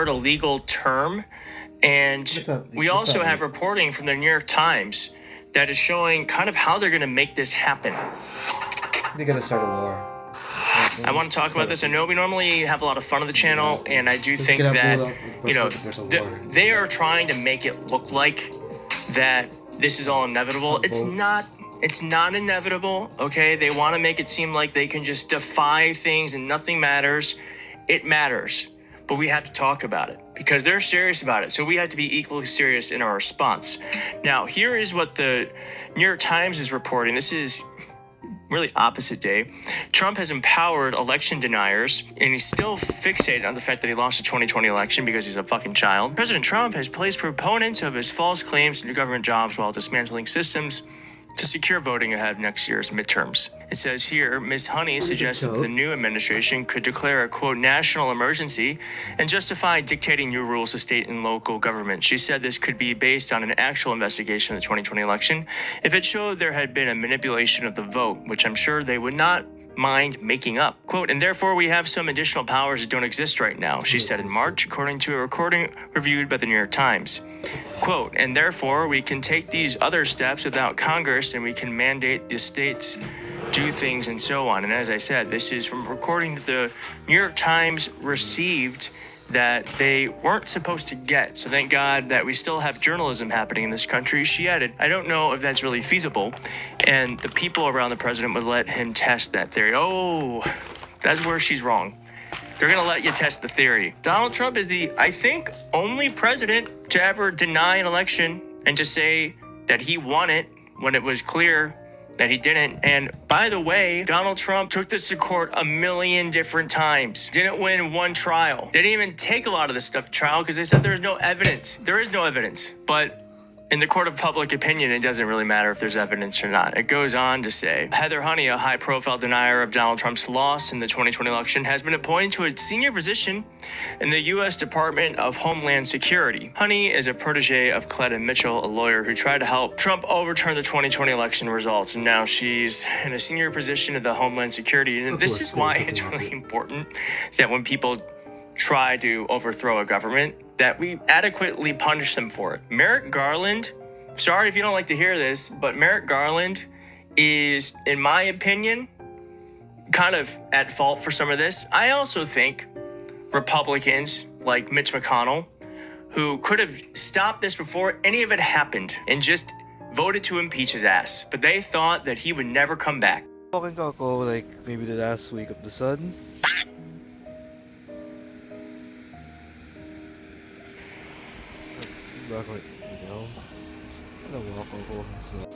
a legal term, and we also have reporting from the New York Times that is showing kind of how they're going to make this happen. They're gonna start a war. I want to talk about this. I know we normally have a lot of fun on the channel, and I do think that, you know, they are trying to make it look like that this is all inevitable. It's not. It's not inevitable, okay? They want to make it seem like they can just defy things and nothing matters. It matters, but we have to talk about it because they're serious about it. So we have to be equally serious in our response. Now, here is what the New York Times is reporting. This is really opposite day. Trump has empowered election deniers, and he's still fixated on the fact that he lost the 2020 election because he's a fucking child. President Trump has placed proponents of his false claims to new government jobs while dismantling systems to secure voting ahead of next year's midterms. It says here, Ms. Honey suggests that the new administration could declare a, quote, national emergency and justify dictating new rules to state and local government. She said this could be based on an actual investigation of the 2020 election if it showed there had been a manipulation of the vote, which I'm sure they would not mind making up. Quote, and therefore we have some additional powers that don't exist right now, she said in March, according to a recording reviewed by the New York Times. Quote, and therefore we can take these other steps without Congress and we can mandate the states do things and so on. And as I said, this is from a recording that the New York Times received that they weren't supposed to get. So thank God that we still have journalism happening in this country. She added, I don't know if that's really feasible. And the people around the president would let him test that theory. Oh, that's where she's wrong. They're going to let you test the theory. Donald Trump is the, I think, only president to ever deny an election and to say that he won it when it was clear that he didn't. And by the way, Donald Trump took this to court a million different times. Didn't win one trial. They didn't even take a lot of this stuff to trial because they said there's no evidence. There is no evidence. But in the court of public opinion, it doesn't really matter if there's evidence or not. It goes on to say, Heather Honey, a high-profile denier of Donald Trump's loss in the 2020 election, has been appointed to a senior position in the U.S. Department of Homeland Security. Honey is a protege of Cleta Mitchell, a lawyer who tried to help Trump overturn the 2020 election results, and now she's in a senior position of the Homeland Security. And this is why it's really important that when people try to overthrow a government, that we adequately punish them for it. Merrick Garland, sorry if you don't like to hear this, but Merrick Garland is, in my opinion, kind of at fault for some of this. I also think Republicans like Mitch McConnell, who could have stopped this before any of it happened and just voted to impeach his ass, but they thought that he would never come back. Talking ako like maybe the last week of the sun. Bakit, you know, walk ako sa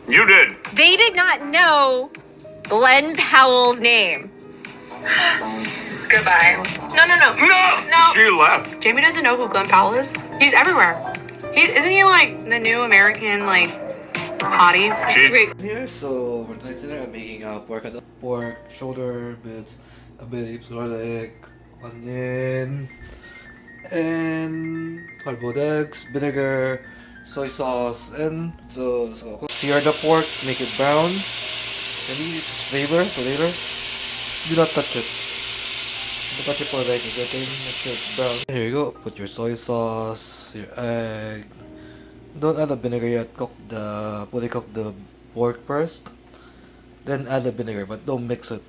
You did. They did not know Glenn Powell's name. Goodbye. No. No! She left. Jamie doesn't know who Glenn Powell is. He's everywhere. Isn't he like the new American like hottie? Wait. here, so we're today making pork, shoulder bits, a bit of garlic, onion, and hard-boiled eggs, vinegar, soy sauce, and so sear the pork, make it brown, and eat its flavor for later. Do not touch it. Don't touch it for like a second, make sure it's brown. Here you go, put your soy sauce, your egg. Don't add the vinegar yet, fully cook the pork first, then add the vinegar, but don't mix it.